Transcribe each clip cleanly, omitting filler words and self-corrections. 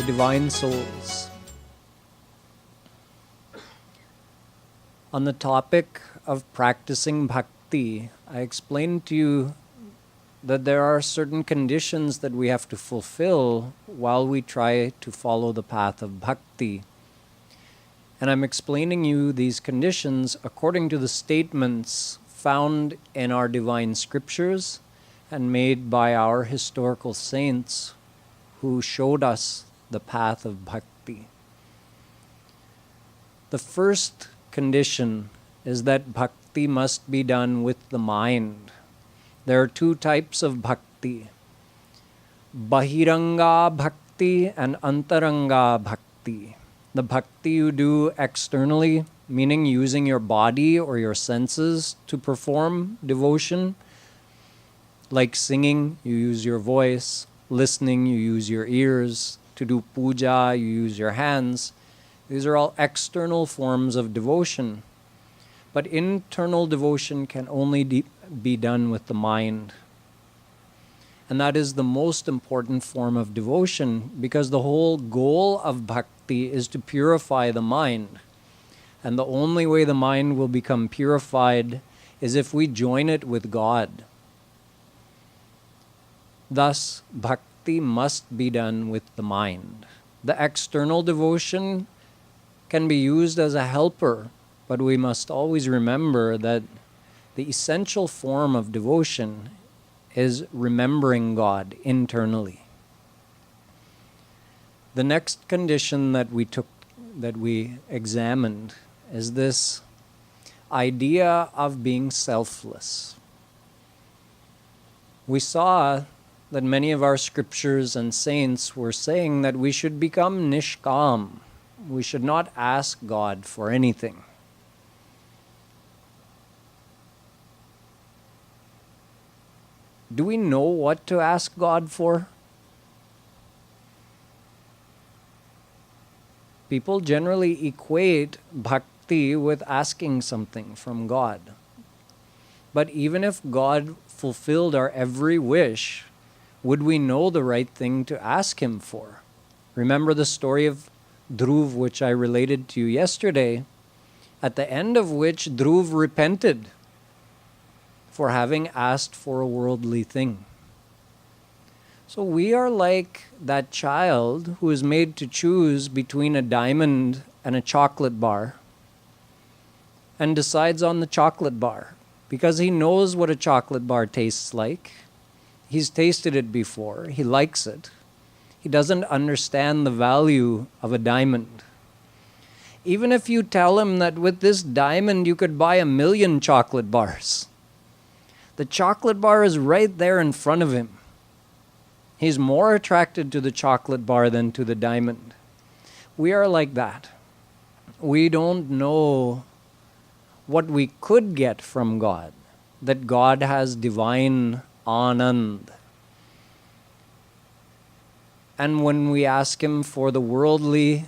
divine souls. On the topic of practicing bhakti, I explained to you that there are certain conditions that we have to fulfill while we try to follow the path of bhakti. And I'm explaining you these conditions according to the statements found in our divine scriptures and made by our historical saints who showed us the path of bhakti. The first condition is that bhakti must be done with the mind. There are two types of bhakti: Bahiranga bhakti and Antaranga bhakti. The bhakti you do externally, meaning using your body or your senses to perform devotion. Like singing, you use your voice. Listening, you use your ears. To do puja, you use your hands. These are all external forms of devotion. But internal devotion can only be done with the mind. And that is the most important form of devotion, because the whole goal of bhakti is to purify the mind. And the only way the mind will become purified is if we join it with God. Thus, bhakti must be done with the mind. The external devotion can be used as a helper, but we must always remember that the essential form of devotion is remembering God internally. The next condition that we examined is this idea of being selfless. We saw that many of our scriptures and saints were saying that we should become nishkam. We should not ask God for anything. Do we know what to ask God for? People generally equate bhakti with asking something from God. But even if God fulfilled our every wish, would we know the right thing to ask Him for? Remember the story of Dhruv, which I related to you yesterday, at the end of which Dhruv repented for having asked for a worldly thing. So we are like that child who is made to choose between a diamond and a chocolate bar and decides on the chocolate bar because he knows what a chocolate bar tastes like. He's tasted it before. He likes it. He doesn't understand the value of a diamond. Even if you tell him that with this diamond you could buy 1,000,000 chocolate bars, the chocolate bar is right there in front of him. He's more attracted to the chocolate bar than to the diamond. We are like that. We don't know what we could get from God, that God has divine anand. And when we ask Him for the worldly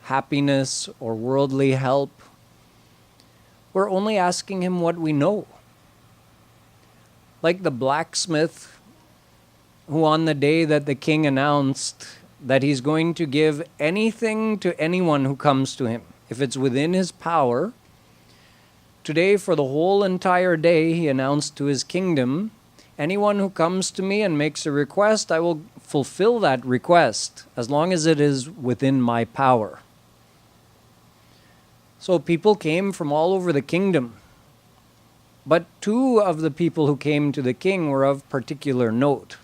happiness or worldly help, we're only asking Him what we know. Like the blacksmith who on the day that the king announced that he's going to give anything to anyone who comes to him, if it's within his power, today for the whole entire day he announced to his kingdom, anyone who comes to me and makes a request, I will fulfill that request as long as it is within my power. So people came from all over the kingdom. But two of the people who came to the king were of particular note.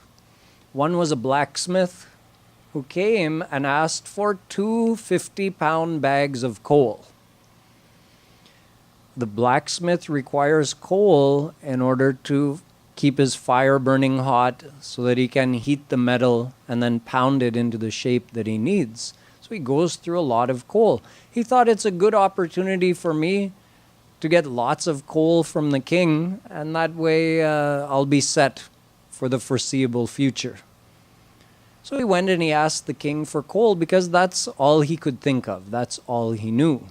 One was a blacksmith who came and asked for 2 50-pound bags of coal. The blacksmith requires coal in order to keep his fire burning hot so that he can heat the metal and then pound it into the shape that he needs. So he goes through a lot of coal. He thought it's a good opportunity for me to get lots of coal from the king, and that way I'll be set for the foreseeable future. So he went and he asked the king for coal because that's all he could think of. That's all he knew.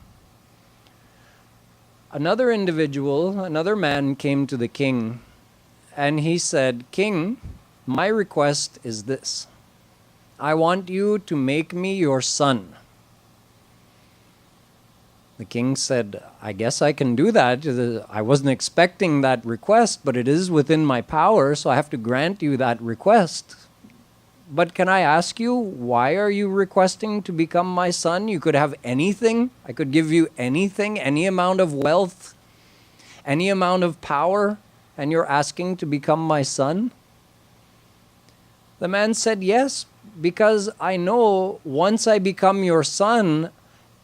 Another individual, another man came to the king and he said, "King, my request is this. I want you to make me your son. The king said, I guess I can do that. I wasn't expecting that request, but it is within my power, so I have to grant you that request. But can I ask you, why are you requesting to become my son? You could have anything. I could give you anything, any amount of wealth, any amount of power, and you're asking to become my son? The man said, yes, because I know once I become your son,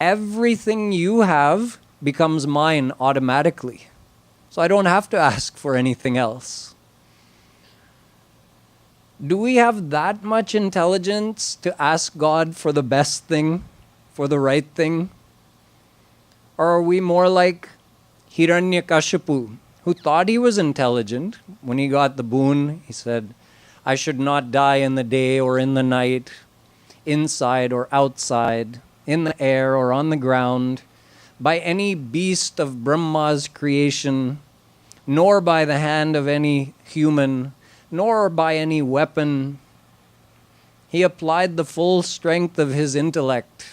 everything you have becomes mine automatically. So I don't have to ask for anything else. Do we have that much intelligence to ask God for the best thing, for the right thing? Or are we more like Hiranyakashipu, who thought he was intelligent? When he got the boon, he said, I should not die in the day or in the night, inside or outside, in the air or on the ground, by any beast of Brahma's creation, nor by the hand of any human, nor by any weapon. He applied the full strength of his intellect,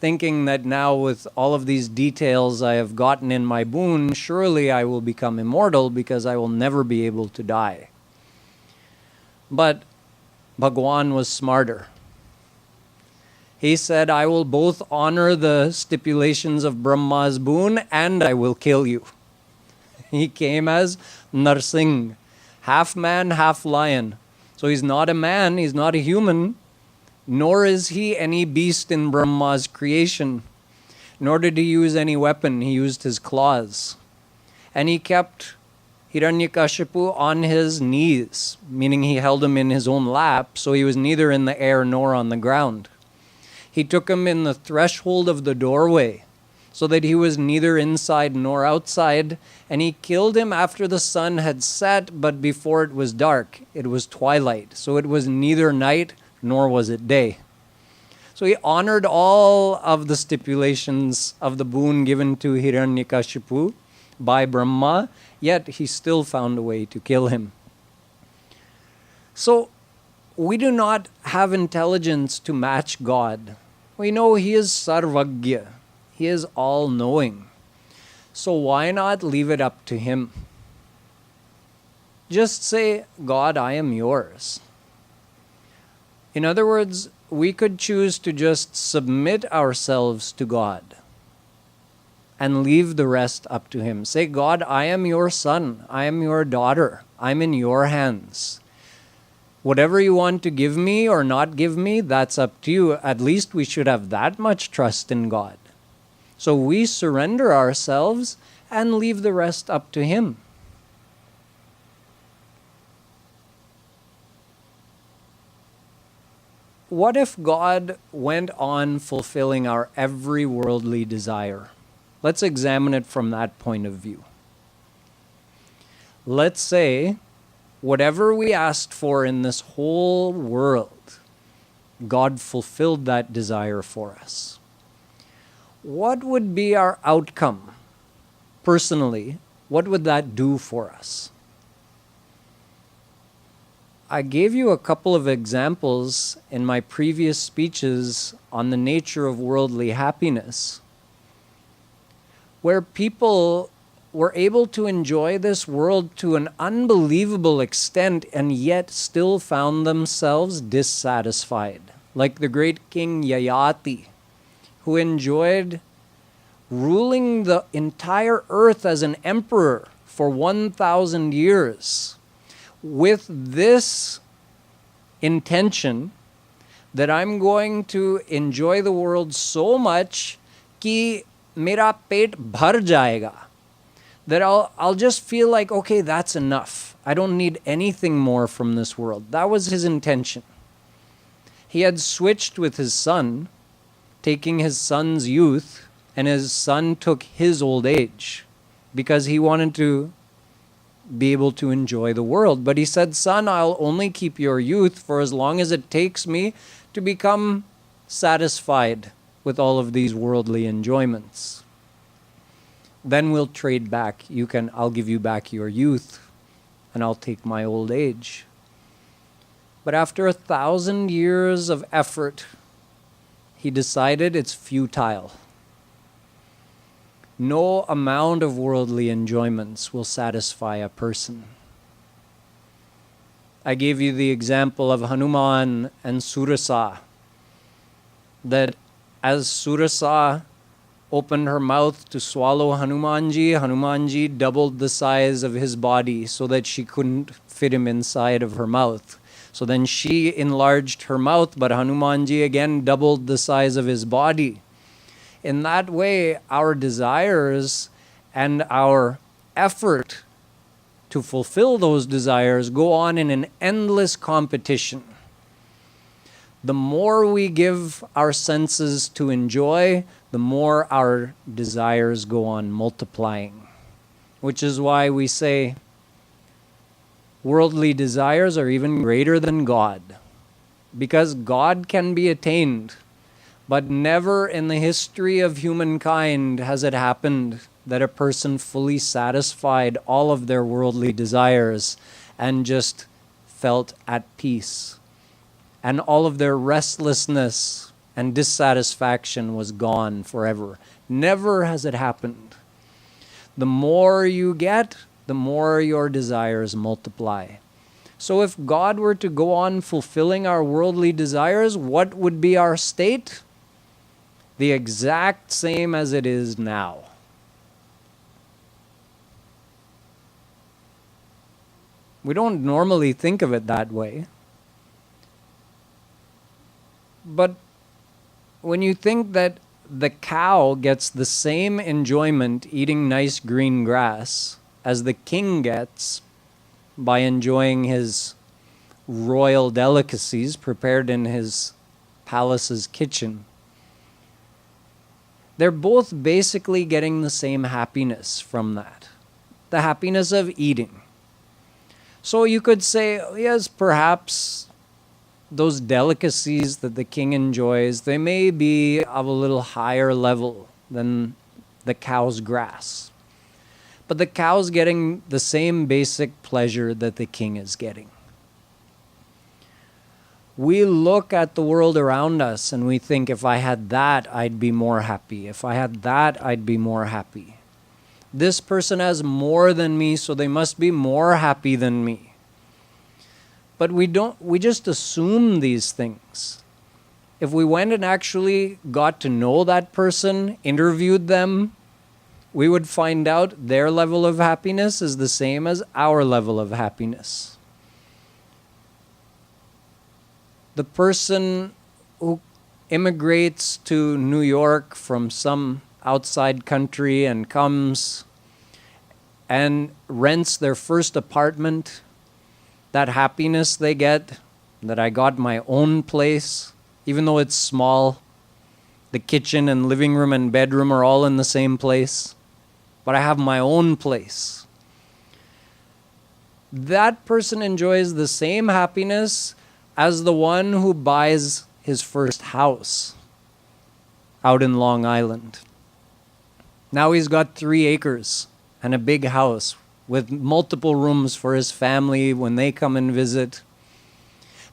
thinking that now with all of these details I have gotten in my boon, surely I will become immortal because I will never be able to die. But Bhagwan was smarter. He said, I will both honor the stipulations of Brahma's boon and I will kill you. He came as Narsingh, half man, half lion. So he's not a man, he's not a human, nor is he any beast in Brahma's creation. Nor did he use any weapon, he used his claws. And he kept Hiranyakashipu on his knees, meaning he held him in his own lap, so he was neither in the air nor on the ground. He took him in the threshold of the doorway, so that he was neither inside nor outside, and he killed him after the sun had set, but before it was dark. It was twilight, so it was neither night nor was it day. So he honored all of the stipulations of the boon given to Hiranyakashipu by Brahma, yet he still found a way to kill him. So we do not have intelligence to match God. We know He is Sarvagya. He is all-knowing. So why not leave it up to Him? Just say, God, I am yours. In other words, we could choose to just submit ourselves to God and leave the rest up to Him. Say, God, I am your son. I am your daughter. I'm in your hands. Whatever you want to give me or not give me, that's up to you. At least we should have that much trust in God. So we surrender ourselves and leave the rest up to Him. What if God went on fulfilling our every worldly desire? Let's examine it from that point of view. Let's say whatever we asked for in this whole world, God fulfilled that desire for us. What would be our outcome? Personally, what would that do for us? I gave you a couple of examples in my previous speeches on the nature of worldly happiness, where people were able to enjoy this world to an unbelievable extent and yet still found themselves dissatisfied. Like the great king Yayati, who enjoyed ruling the entire earth as an emperor for 1,000 years with this intention that I'm going to enjoy the world so much कि मेरा पेट भर जाएगा, that I'll just feel like, okay, that's enough. I don't need anything more from this world. That was his intention. He had switched with his son, taking his son's youth, and his son took his old age because he wanted to be able to enjoy the world. But he said, son, I'll only keep your youth for as long as it takes me to become satisfied with all of these worldly enjoyments. Then we'll trade back. I'll give you back your youth and I'll take my old age. But after 1,000 years of effort, he decided it's futile. No amount of worldly enjoyments will satisfy a person. I gave you the example of Hanuman and Surasa, that as Surasa opened her mouth to swallow Hanumanji, Hanumanji doubled the size of his body so that she couldn't fit him inside of her mouth. So then she enlarged her mouth, but Hanumanji again doubled the size of his body. In that way, our desires and our effort to fulfill those desires go on in an endless competition. The more we give our senses to enjoy, the more our desires go on multiplying. Which is why we say worldly desires are even greater than God. Because God can be attained, but never in the history of humankind has it happened that a person fully satisfied all of their worldly desires and just felt at peace. And all of their restlessness and dissatisfaction was gone forever. Never has it happened. The more you get, the more your desires multiply. So if God were to go on fulfilling our worldly desires, what would be our state? The exact same as it is now. We don't normally think of it that way. But when you think that the cow gets the same enjoyment eating nice green grass as the king gets by enjoying his royal delicacies prepared in his palace's kitchen, they're both basically getting the same happiness from that. The happiness of eating. So you could say, yes, perhaps those delicacies that the king enjoys, they may be of a little higher level than the cow's grass. But the cow's getting the same basic pleasure that the king is getting. We look at the world around us and we think, if I had that, I'd be more happy. If I had that, I'd be more happy. This person has more than me, so they must be more happy than me. But we just assume these things. If we went and actually got to know that person, interviewed them, we would find out their level of happiness is the same as our level of happiness. The person who immigrates to New York from some outside country and comes and rents their first apartment, that happiness they get, that I got my own place, even though it's small, the kitchen and living room and bedroom are all in the same place, but I have my own place. That person enjoys the same happiness as the one who buys his first house out in Long Island. Now he's got 3 acres and a big house with multiple rooms for his family when they come and visit.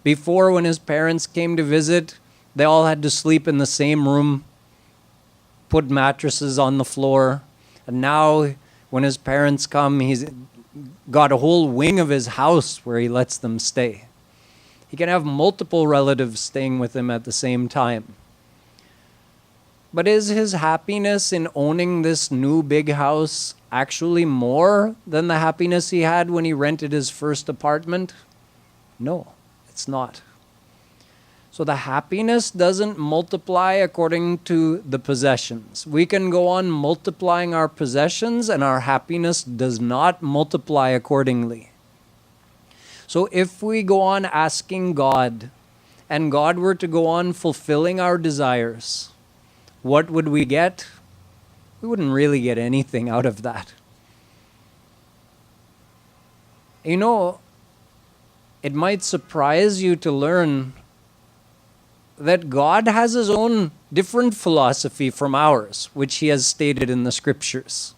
Before, when his parents came to visit, they all had to sleep in the same room, put mattresses on the floor. And now, when his parents come, he's got a whole wing of his house where he lets them stay. He can have multiple relatives staying with him at the same time. But is his happiness in owning this new big house actually more than the happiness he had when he rented his first apartment? No, it's not. So the happiness doesn't multiply according to the possessions. We can go on multiplying our possessions and our happiness does not multiply accordingly. So if we go on asking God and God were to go on fulfilling our desires, what would we get? We wouldn't really get anything out of that. You know, it might surprise you to learn that God has his own different philosophy from ours, which he has stated in the scriptures.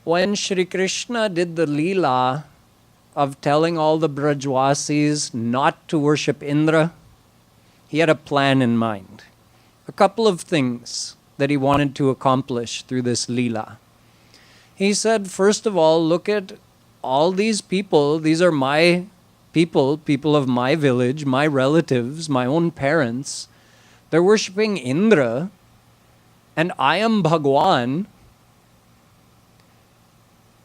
When Shri Krishna did the Leela of telling all the Brajwasis not to worship Indra, he had a plan in mind. A couple of things that he wanted to accomplish through this Leela. He said, first of all, look at all these people. These are my people, people of my village, my relatives, my own parents. They're worshipping Indra, and I am Bhagwan.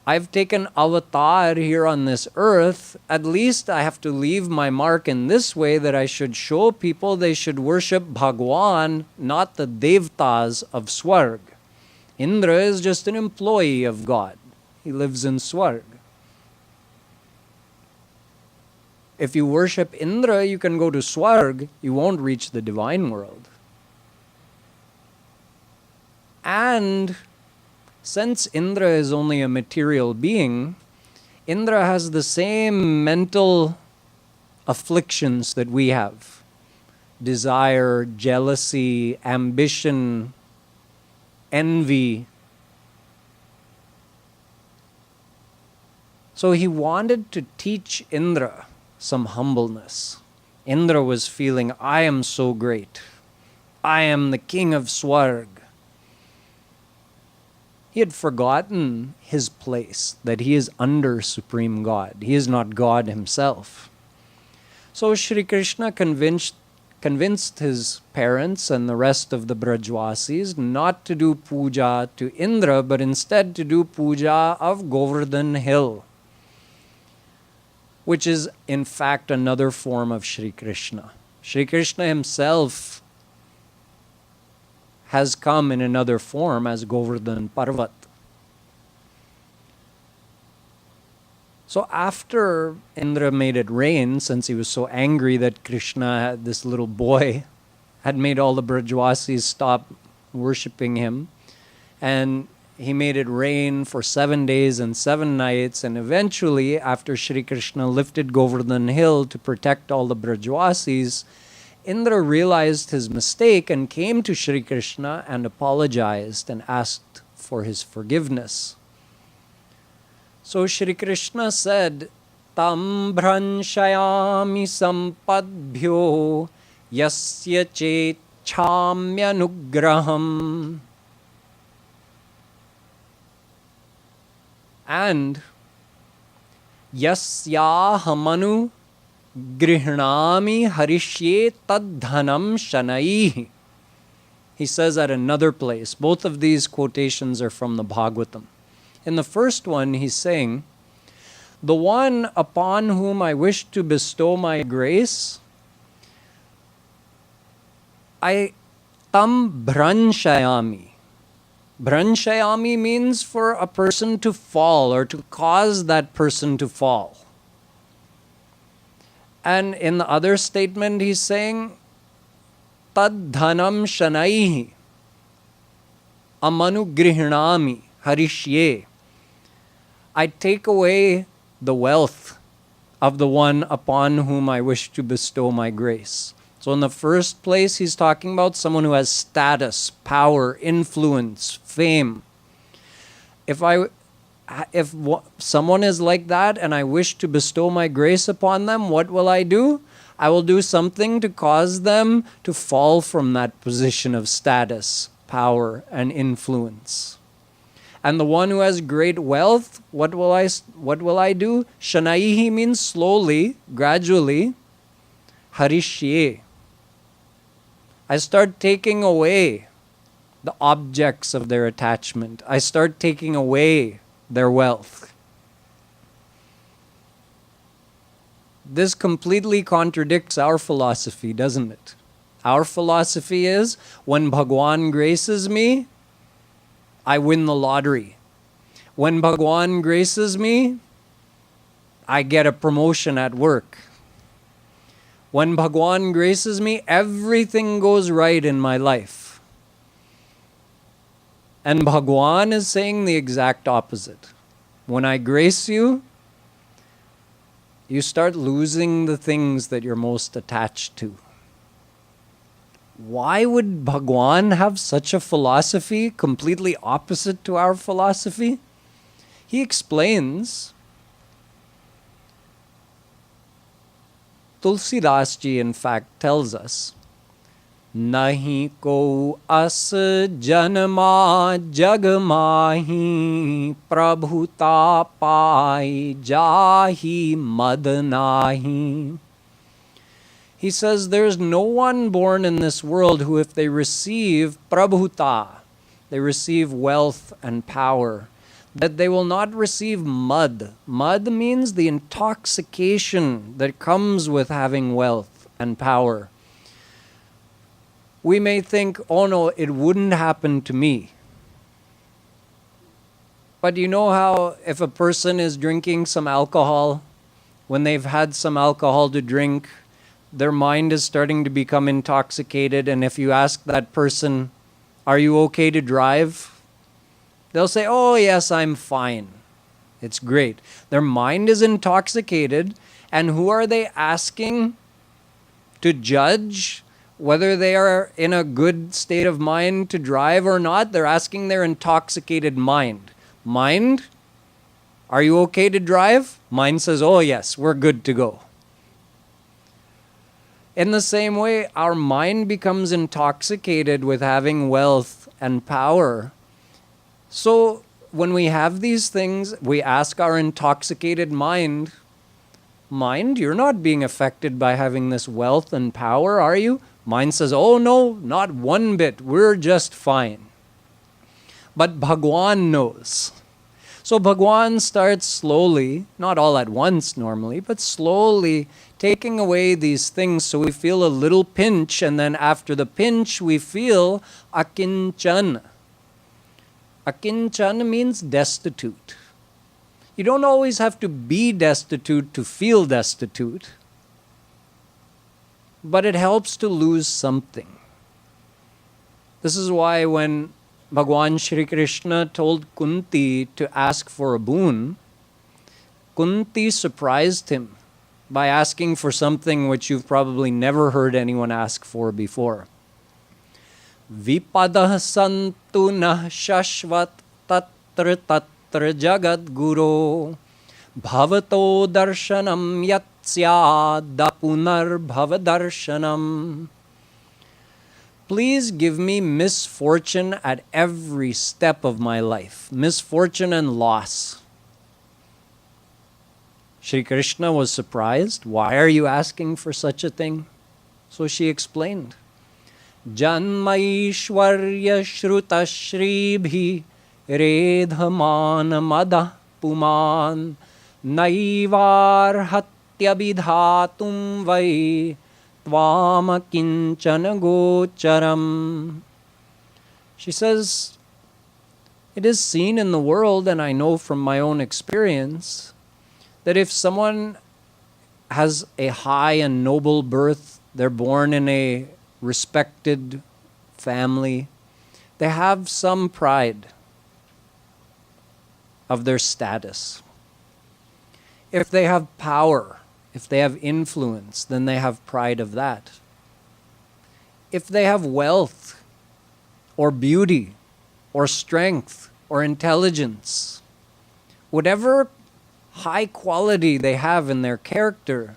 I've taken avatar here on this earth. At least I have to leave my mark in this way, that I should show people they should worship Bhagwan, not the Devtas of Swarg. Indra is just an employee of God. He lives in Swarg. If you worship Indra, you can go to Swarg. You won't reach the divine world. And since Indra is only a material being, Indra has the same mental afflictions that we have. Desire, jealousy, ambition, envy. So he wanted to teach Indra some humbleness. Indra was feeling, I am so great. I am the king of Swarg. He had forgotten his place, that he is under Supreme God. He is not God himself. So Shri Krishna convinced his parents and the rest of the Brajwasis not to do puja to Indra, but instead to do puja of Govardhan Hill, which is in fact another form of Shri Krishna. Shri Krishna himself has come in another form as Govardhan Parvat. So after Indra made it rain, since he was so angry that Krishna, this little boy, had made all the Brajwasis stop worshipping him, and he made it rain for 7 days and 7 nights, and eventually, after Shri Krishna lifted Govardhan Hill to protect all the Brajwasis, Indra realized his mistake and came to Shri Krishna and apologized and asked for his forgiveness. So Shri Krishna said, Tam bhranshayami sampadbhyo yasya chechamyanugraham. And yasyahamanu grihnami harishye tadhanam shanaihi. He says at another place. Both of these quotations are from the Bhagavatam. In the first one, he's saying, the one upon whom I wish to bestow my grace, I tam bhranshayami. Bhranshayami means for a person to fall or to cause that person to fall. And in the other statement, he's saying, Tad dhanam shanaihi amanugrihnami harishye. I take away the wealth of the one upon whom I wish to bestow my grace. So in the first place, he's talking about someone who has status, power, influence, fame. If someone is like that and I wish to bestow my grace upon them, what will I do? I will do something to cause them to fall from that position of status, power, and influence. And the one who has great wealth, what will I do? Shanaihi means slowly, gradually. Harishye. I start taking away the objects of their attachment. I start taking away their wealth. This completely contradicts our philosophy, doesn't it? Our philosophy is, when Bhagwan graces me, I win the lottery. When Bhagwan graces me, I get a promotion at work. When Bhagwan graces me, everything goes right in my life. And Bhagwan is saying the exact opposite. When I grace you, you start losing the things that you're most attached to. Why would Bhagwan have such a philosophy completely opposite to our philosophy? He explains Tulsidas ji in fact tells us, Nahi ko as janma jag mahi prabhuta pai jahi mad nahi. He says there's no one born in this world who, if they receive prabhuta, they receive wealth and power, that they will not receive mud. Mud means the intoxication that comes with having wealth and power. We may think, oh no, it wouldn't happen to me. But you know how if a person is drinking some alcohol, when they've had some alcohol to drink, their mind is starting to become intoxicated, and if you ask that person, are you okay to drive? They'll say, oh yes, I'm fine. It's great. Their mind is intoxicated, and who are they asking to judge whether they are in a good state of mind to drive or not? They're asking their intoxicated mind. Mind, are you okay to drive? Mind says, oh yes, we're good to go. In the same way, our mind becomes intoxicated with having wealth and power. So when we have these things, we ask our intoxicated mind, you're not being affected by having this wealth and power, are you? Mind says, oh no, not one bit, we're just fine. But Bhagwan knows. So Bhagwan starts slowly, not all at once normally, but slowly taking away these things so we feel a little pinch, and then after the pinch we feel akinchan. Akinchan means destitute. You don't always have to be destitute to feel destitute, but it helps to lose something. This is why when Bhagwan Shri Krishna told Kunti to ask for a boon, Kunti surprised him by asking for something which you've probably never heard anyone ask for before. Vipadah santu nah shashvat tatra tatra Jagadguru bhavato darshanam yatsya punar bhavadarshanam. Please give me misfortune at every step of my life, misfortune and loss. Shri Krishna was surprised. Why are you asking for such a thing? So she explained. Janmaishwarya shruta shribhi redhaman madah puman naivar hatya bidhatum vai tvam kinchana gocharam. She says, it is seen in the world, and I know from my own experience, that if someone has a high and noble birth, they're born in a respected family, they have some pride of their status. If they have power, if they have influence, then they have pride of that. If they have wealth, or beauty, or strength, or intelligence, whatever high quality they have in their character,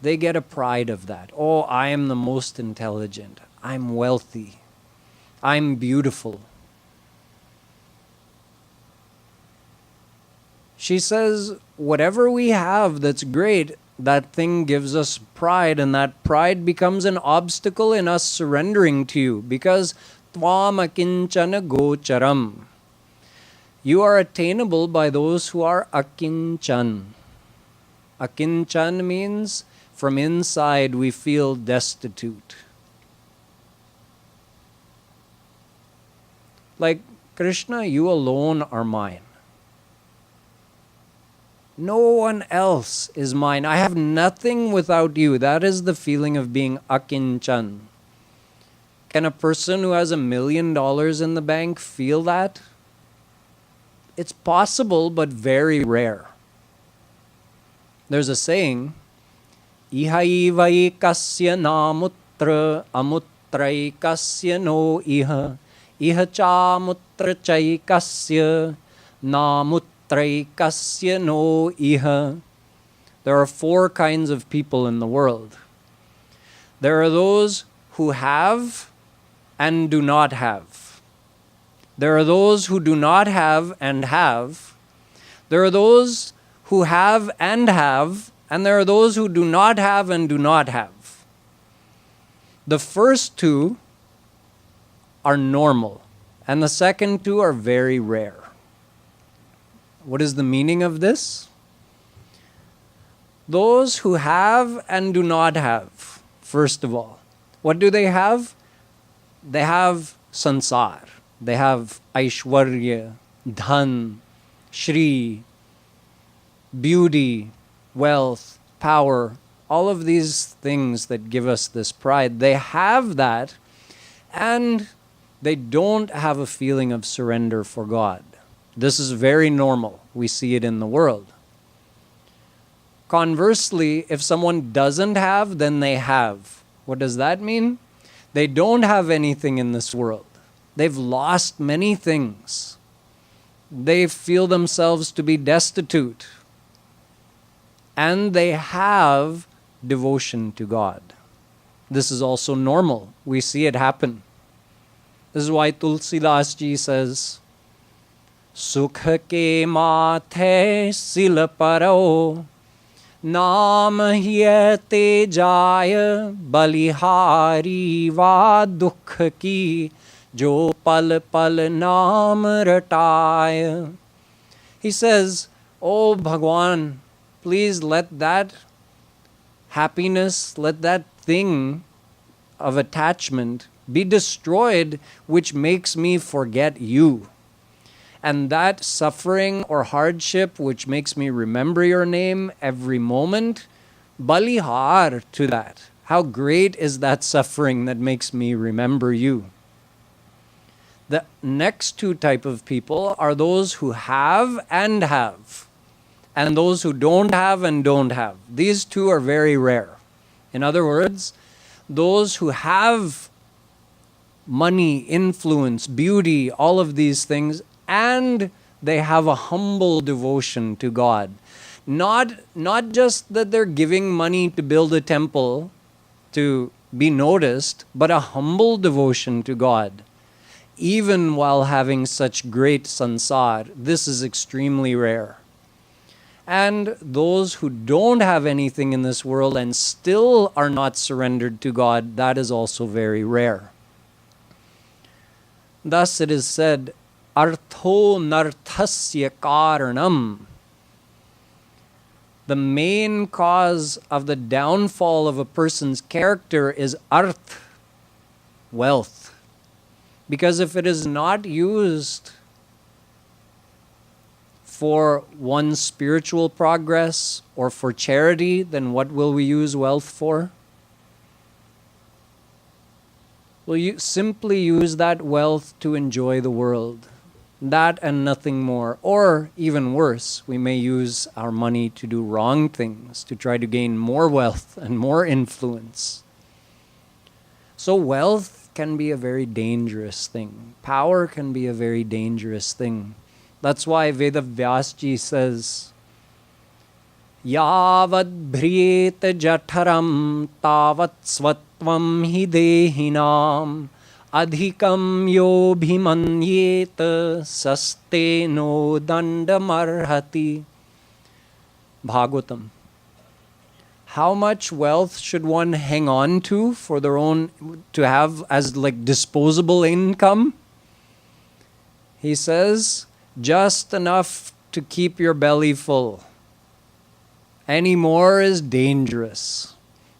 they get a pride of that. Oh, I am the most intelligent. I'm wealthy. I'm beautiful. She says, whatever we have that's great, that thing gives us pride, and that pride becomes an obstacle in us surrendering to you, because tvam akinchana gocharam. You are attainable by those who are akinchan. Akinchan means from inside we feel destitute. Like, Krishna, you alone are mine. No one else is mine. I have nothing without you. That is the feeling of being akinchan. Can a person who has $1 million in the bank feel that? It's possible, but very rare. There's a saying, Ihai vai kasya namutra amutrai kasya no iha cha mutra chai kasya namutrai kasya no iha There are four kinds of people in the world. There are those who have and do not have. There are those who do not have and have. There are those who have, and there are those who do not have and do not have. The first two are normal, and the second two are very rare. What is the meaning of this? Those who have and do not have, first of all, what do they have? They have sansar. They have aishwarya, dhan, shri, beauty, wealth, power, all of these things that give us this pride. They have that, and they don't have a feeling of surrender for God. This is very normal. We see it in the world. Conversely, if someone doesn't have, then they have. What does that mean? They don't have anything in this world. They've lost many things. They feel themselves to be destitute. And they have devotion to God. This is also normal. We see it happen. This is why Tulsidas ji says, Sukh ke mathe sil paro, Naam hyate jaya balihari va dukh ki, Jo pal pal naam rataya. He says, Oh Bhagwan, please let that happiness, let that thing of attachment be destroyed which makes me forget you. And that suffering or hardship which makes me remember your name every moment, balihar to that. How great is that suffering that makes me remember you? The next two type of people are those who have, and those who don't have and don't have. These two are very rare. In other words, those who have money, influence, beauty, all of these things, and they have a humble devotion to God. Not just that they're giving money to build a temple to be noticed, but a humble devotion to God. Even while having such great sansar, this is extremely rare. And those who don't have anything in this world and still are not surrendered to God, that is also very rare. Thus it is said, Artho narthasya karanam. The main cause of the downfall of a person's character is arth, wealth. Because if it is not used for one's spiritual progress or for charity, then what will we use wealth for? Will you simply use that wealth to enjoy the world? That and nothing more. Or even worse, we may use our money to do wrong things, to try to gain more wealth and more influence. So wealth can be a very dangerous thing. Power can be a very dangerous thing. That's why Veda Vyasji says, Yavad bhriyet jatharam tavat svatvam hi dehinam adhikam yo bhimanyet saste no dandamarhati. Bhagavatam. How much wealth should one hang on to for their own, to have as like disposable income? He says, just enough to keep your belly full. Any more is dangerous.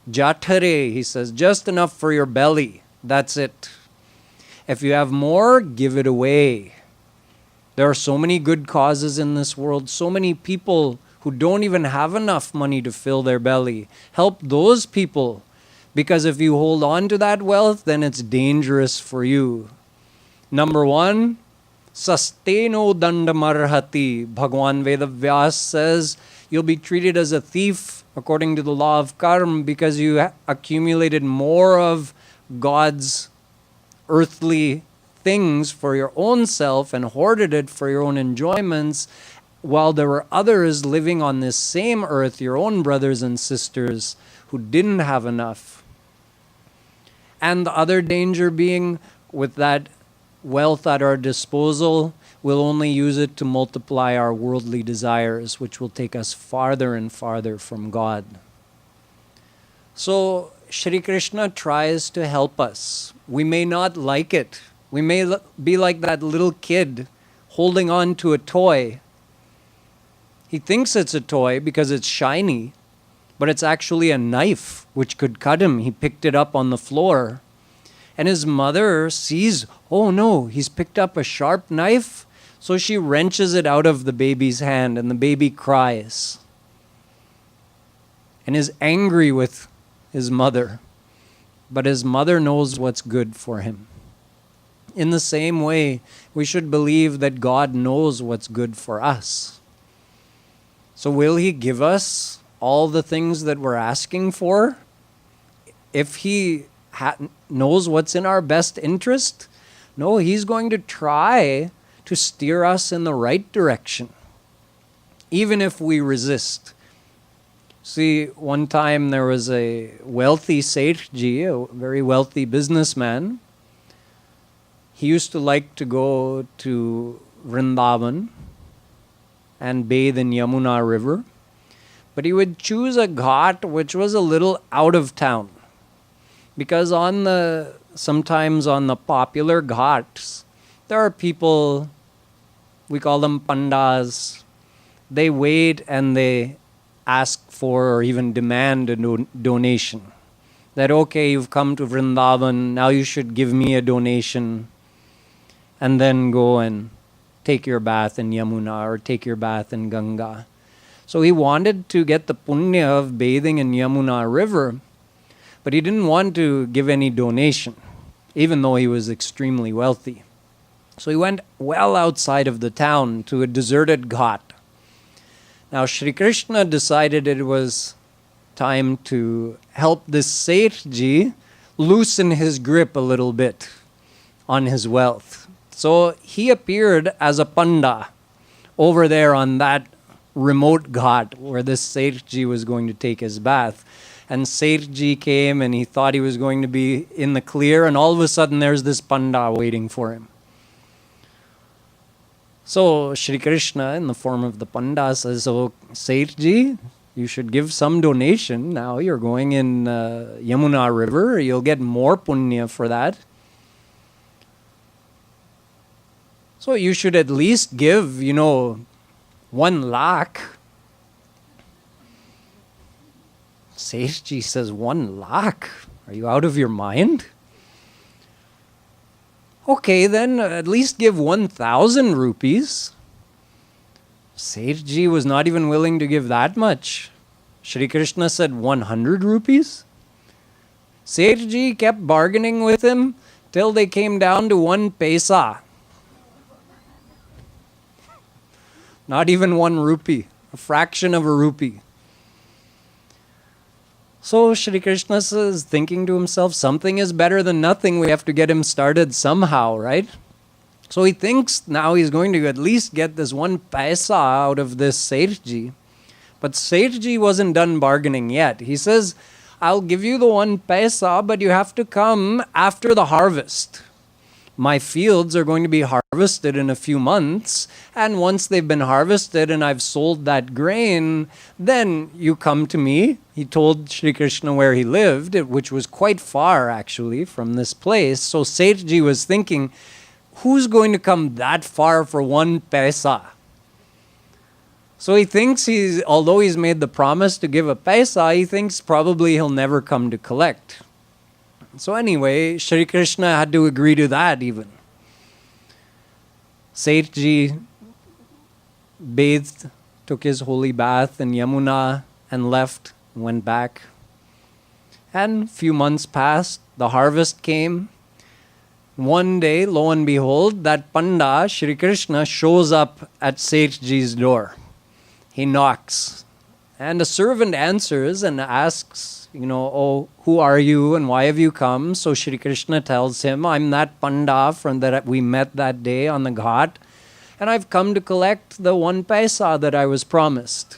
Jathare, he says, just enough for your belly. That's it. If you have more, give it away. There are so many good causes in this world, so many people who don't even have enough money to fill their belly. Help those people, because if you hold on to that wealth, then it's dangerous for you. Number one, Sasteno dandamarhati. Bhagwan Vedavyas says you'll be treated as a thief according to the law of karma because you accumulated more of God's earthly things for your own self and hoarded it for your own enjoyments, while there were others living on this same earth, your own brothers and sisters, who didn't have enough. And the other danger being, with that wealth at our disposal, we'll only use it to multiply our worldly desires, which will take us farther and farther from God. So Shri Krishna tries to help us. We may not like it. We may be like that little kid holding on to a toy. He thinks it's a toy because it's shiny, but it's actually a knife which could cut him. He picked it up on the floor. And his mother sees, oh no, he's picked up a sharp knife. So she wrenches it out of the baby's hand, and the baby cries and is angry with his mother. But his mother knows what's good for him. In the same way, we should believe that God knows what's good for us. So will He give us all the things that we're asking for? If He knows what's in our best interest? No, He's going to try to steer us in the right direction, even if we resist. See, one time there was a wealthy Sethji, a very wealthy businessman. He used to like to go to Vrindavan and bathe in Yamuna River. But he would choose a ghat which was a little out of town. Because sometimes on the popular ghats, there are people, we call them pandas. They wait and they ask for or even demand a donation. That, okay, you've come to Vrindavan, now you should give me a donation. And then go and take your bath in Yamuna or take your bath in Ganga. So he wanted to get the punya of bathing in Yamuna River, but he didn't want to give any donation, even though he was extremely wealthy. So he went well outside of the town to a deserted ghat. Now Shri Krishna decided it was time to help this Sethji loosen his grip a little bit on his wealth. So he appeared as a panda over there on that remote ghat where this Sethji was going to take his bath. And Sethji came and he thought he was going to be in the clear, and all of a sudden there's this panda waiting for him. So Shri Krishna, in the form of the panda, says, "Oh, Sethji, you should give some donation. Now you're going in Yamuna River. You'll get more punya for that. So you should at least give, 1 lakh. Sethji says, 1 lakh? Are you out of your mind? Okay, then at least give 1,000 rupees. Sethji was not even willing to give that much. Shri Krishna said 100 rupees. Sethji kept bargaining with him till they came down to 1 paisa. Not even 1 rupee, a fraction of a rupee. So Shri Krishna is thinking to himself, something is better than nothing. We have to get him started somehow, right? So he thinks now he's going to at least get this 1 paisa out of this Sethji. But Sethji wasn't done bargaining yet. He says, I'll give you the 1 paisa, but you have to come after the harvest. My fields are going to be harvested in a few months, and once they've been harvested and I've sold that grain, then you come to me. He told Shri Krishna where he lived, which was quite far actually from this place. So Sethji was thinking, who's going to come that far for 1 paisa? So he thinks although he's made the promise to give a paisa, he thinks probably he'll never come to collect. So anyway, Shri Krishna had to agree to that even. Sethji bathed, took his holy bath in Yamuna and left, went back. And a few months passed, the harvest came. One day, lo and behold, that panda, Shri Krishna, shows up at Sethji's door. He knocks. And a servant answers and asks, oh, who are you and why have you come? So Shri Krishna tells him, I'm that panda that we met that day on the ghat. and I've come to collect the 1 paisa that I was promised.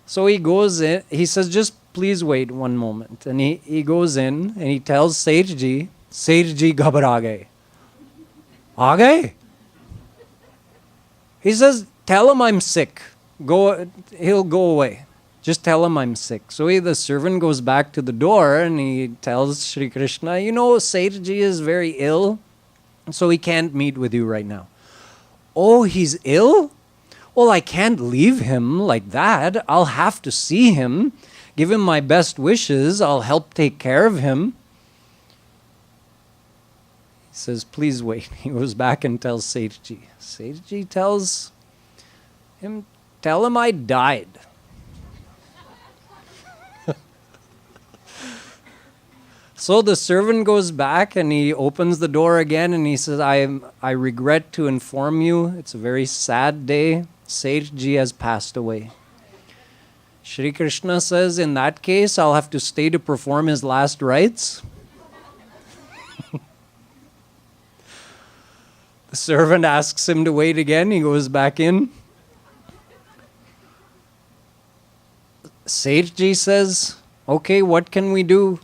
So he goes in, he says, just please wait 1 moment. And he goes in and he tells Seth Ji ghabra gaye. Aa gaye? He says, tell him I'm sick. He'll go away. Just tell him I'm sick. So the servant goes back to the door and he tells Shri Krishna, Seth Ji is very ill, so he can't meet with you right now. Oh, he's ill? Well, I can't leave him like that. I'll have to see him, give him my best wishes. I'll help take care of him. He says, please wait. He goes back and tells Seth Ji. Seth Ji tells him, tell him I died. So the servant goes back and he opens the door again and he says, I regret to inform you, it's a very sad day. Seth Ji has passed away. Shri Krishna says, in that case, I'll have to stay to perform his last rites. The servant asks him to wait again. He goes back in. Seth Ji says, okay, what can we do?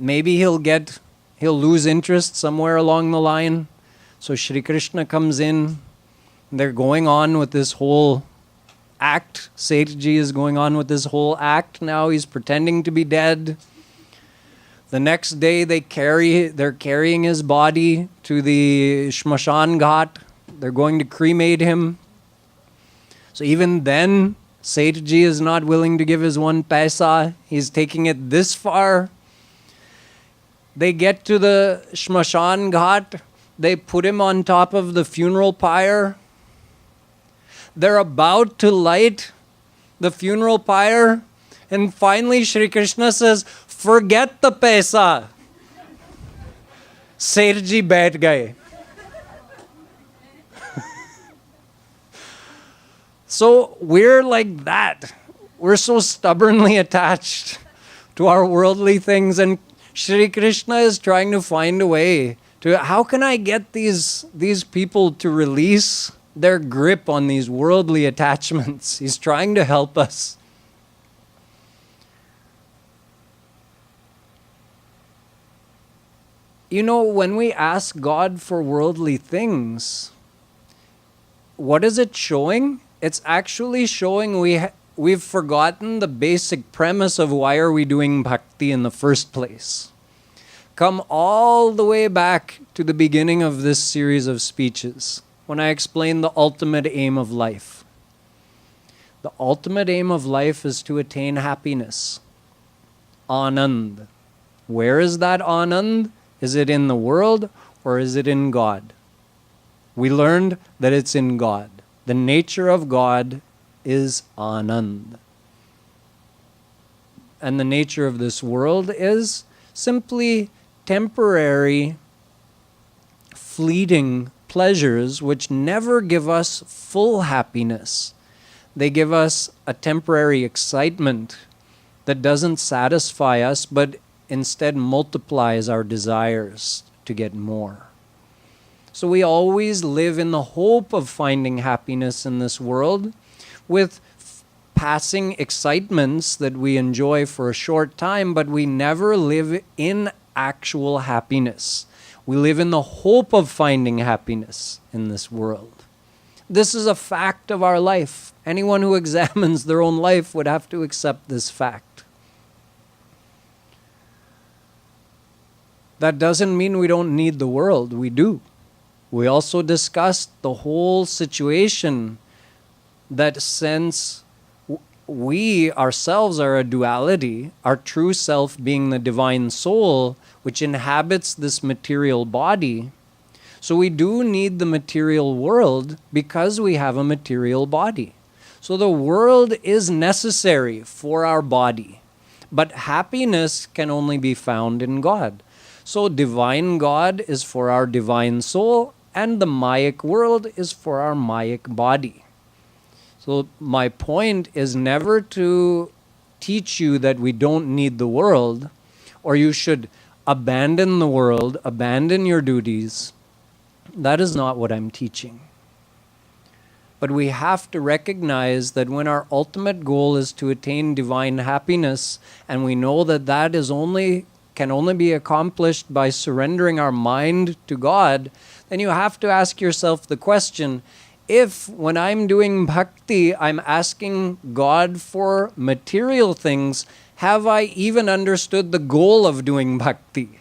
Maybe he'll lose interest somewhere along the line. So Shri Krishna comes in. They're going on with this whole act. Seth Ji is going on with this whole act. Now he's pretending to be dead. The next day they're carrying his body to the Shmashan Ghat. They're going to cremate him. So even then, Seth Ji is not willing to give his 1 paisa. He's taking it this far. They get to the Shmashan Ghat. They put him on top of the funeral pyre. They're about to light the funeral pyre. And finally, Shri Krishna says, forget the paisa. Seth Ji baith gaye. So we're like that. We're so stubbornly attached to our worldly things, and Shri Krishna is trying to find a way to, how can I get these people to release their grip on these worldly attachments? He's trying to help us. When we ask God for worldly things, what is it showing? It's actually showing we've forgotten the basic premise of why are we doing bhakti in the first place. Come all the way back to the beginning of this series of speeches, when I explained the ultimate aim of life. The ultimate aim of life is to attain happiness. Anand. Where is that Anand? Is it in the world or is it in God? We learned that it's in God. The nature of God is Anand. And the nature of this world is simply temporary, fleeting pleasures which never give us full happiness. They give us a temporary excitement that doesn't satisfy us, but instead multiplies our desires to get more. So we always live in the hope of finding happiness in this world with passing excitements that we enjoy for a short time, but we never live in actual happiness. We live in the hope of finding happiness in this world. This is a fact of our life. Anyone who examines their own life would have to accept this fact. That doesn't mean we don't need the world. We do. We also discussed the whole situation that since we ourselves are a duality, our true self being the divine soul, which inhabits this material body, so we do need the material world because we have a material body. So the world is necessary for our body, but happiness can only be found in God. So divine God is for our divine soul, and the Mayic world is for our Mayic body. So my point is never to teach you that we don't need the world, or you should abandon the world, abandon your duties, That is not what I'm teaching. But we have to recognize that when our ultimate goal is to attain divine happiness, and we know that that can only be accomplished by surrendering our mind to God, then you have to ask yourself the question, if when I'm doing bhakti, I'm asking God for material things, have I even understood the goal of doing bhakti?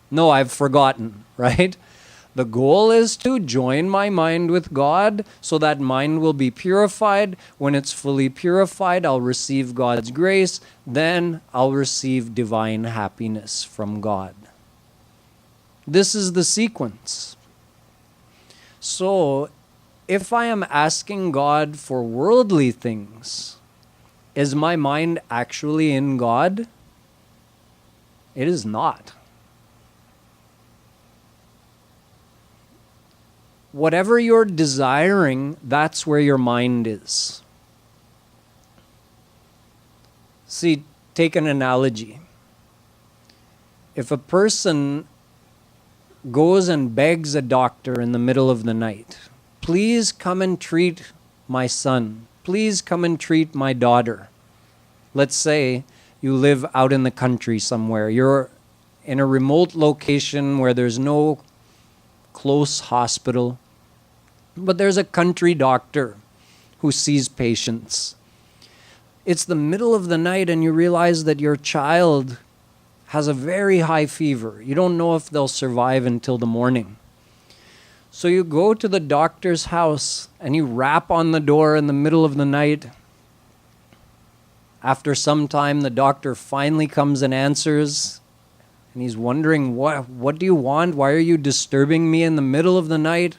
No, I've forgotten, right? The goal is to join my mind with God so that mind will be purified. When it's fully purified, I'll receive God's grace. Then I'll receive divine happiness from God. This is the sequence. So, if I am asking God for worldly things, is my mind actually in God? It is not. Whatever you're desiring, that's where your mind is. See, take an analogy. If a person goes and begs a doctor in the middle of the night, please come and treat my son. Please come and treat my daughter. Let's say you live out in the country somewhere. You're in a remote location where there's no close hospital, but there's a country doctor who sees patients. It's the middle of the night and you realize that your child has a very high fever. You don't know if they'll survive until the morning. So you go to the doctor's house and you rap on the door in the middle of the night. After some time, the doctor finally comes and answers. And he's wondering, what do you want? Why are you disturbing me in the middle of the night?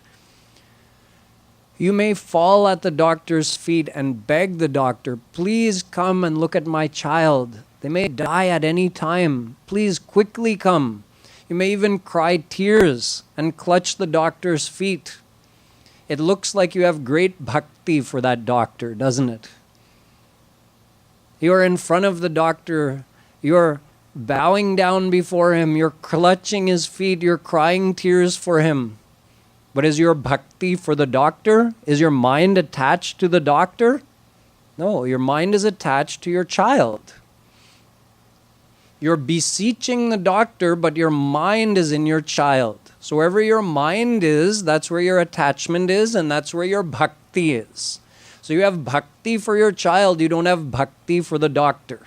You may fall at the doctor's feet and beg the doctor, please come and look at my child. They may die at any time. Please quickly come. You may even cry tears and clutch the doctor's feet. It looks like you have great bhakti for that doctor, doesn't it? You're in front of the doctor. You're bowing down before him. You're clutching his feet. You're crying tears for him. But is your bhakti for the doctor? Is your mind attached to the doctor? No, your mind is attached to your child. You're beseeching the doctor, but your mind is in your child. So wherever your mind is, that's where your attachment is, and that's where your bhakti is. So you have bhakti for your child, you don't have bhakti for the doctor.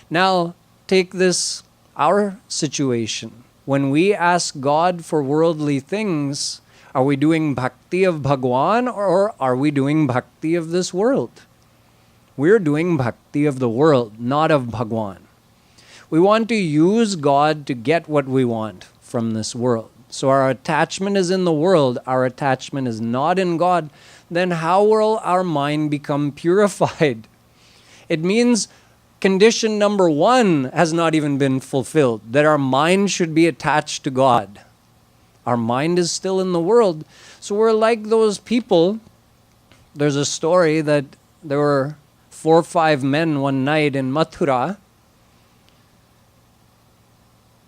Now, take this, our situation. When we ask God for worldly things, are we doing bhakti of Bhagwan or are we doing bhakti of this world? We're doing bhakti of the world, not of Bhagwan. We want to use God to get what we want from this world. So our attachment is in the world, our attachment is not in God. Then how will our mind become purified? It means condition number 1 has not even been fulfilled, that our mind should be attached to God. Our mind is still in the world. So we're like those people. There's a story that there were 4 or 5 men one night in Mathura.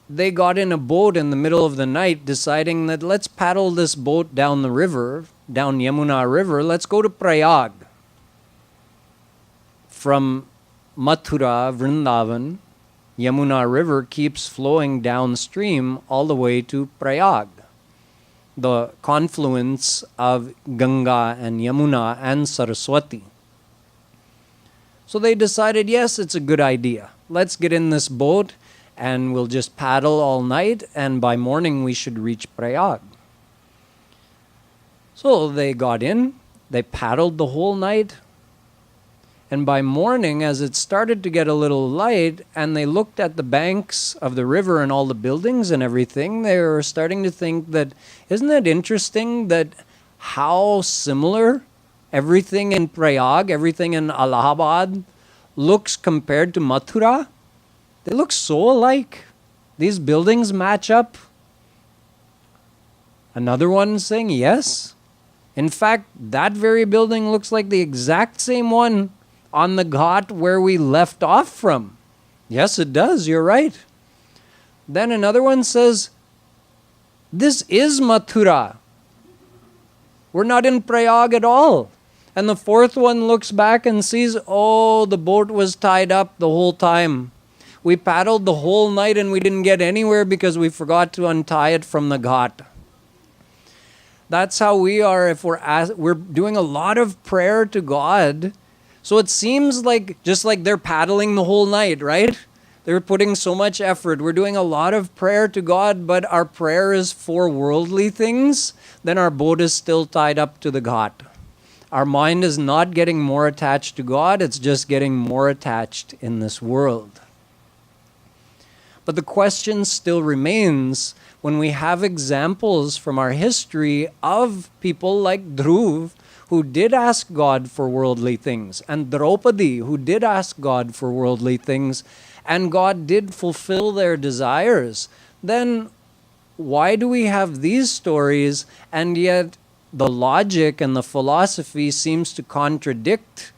They got in a boat in the middle of the night deciding that let's paddle this boat down the river, down Yamuna River. Let's go to Prayag. From Mathura, Vrindavan, Yamuna River keeps flowing downstream all the way to Prayag, the confluence of Ganga and Yamuna and Saraswati. So they decided, yes, it's a good idea. Let's get in this boat and we'll just paddle all night, and by morning we should reach Prayag. So they got in, they paddled the whole night, and by morning, as it started to get a little light, and they looked at the banks of the river and all the buildings and everything, they were starting to think that, isn't it interesting that how similar everything in Prayag, everything in Allahabad looks compared to Mathura? They look so alike. These buildings match up. Another one saying, yes. In fact, that very building looks like the exact same one on the ghat where we left off from. Yes, it does. You're right. Then another one says, this is Mathura. We're not in Prayag at all. And the fourth one looks back and sees, oh, the boat was tied up the whole time. We paddled the whole night and we didn't get anywhere because we forgot to untie it from the ghat. That's how we are if we're doing a lot of prayer to God. So it seems like just like they're paddling the whole night, right? They're putting so much effort. We're doing a lot of prayer to God, but our prayer is for worldly things. Then our boat is still tied up to the ghat. Our mind is not getting more attached to God, it's just getting more attached in this world. But the question still remains, when we have examples from our history of people like Dhruv, who did ask God for worldly things, and Draupadi, who did ask God for worldly things, and God did fulfill their desires, then why do we have these stories, and yet the logic and the philosophy seems to contradict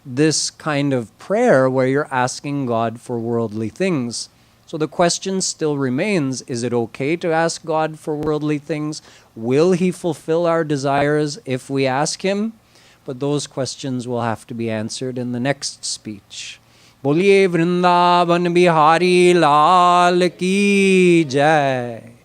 this kind of prayer where you're asking God for worldly things? So the question still remains, is it okay to ask God for worldly things? Will He fulfill our desires if we ask Him? But those questions will have to be answered in the next speech. Boliye Vrindavan Bihari Lal Ki Jai.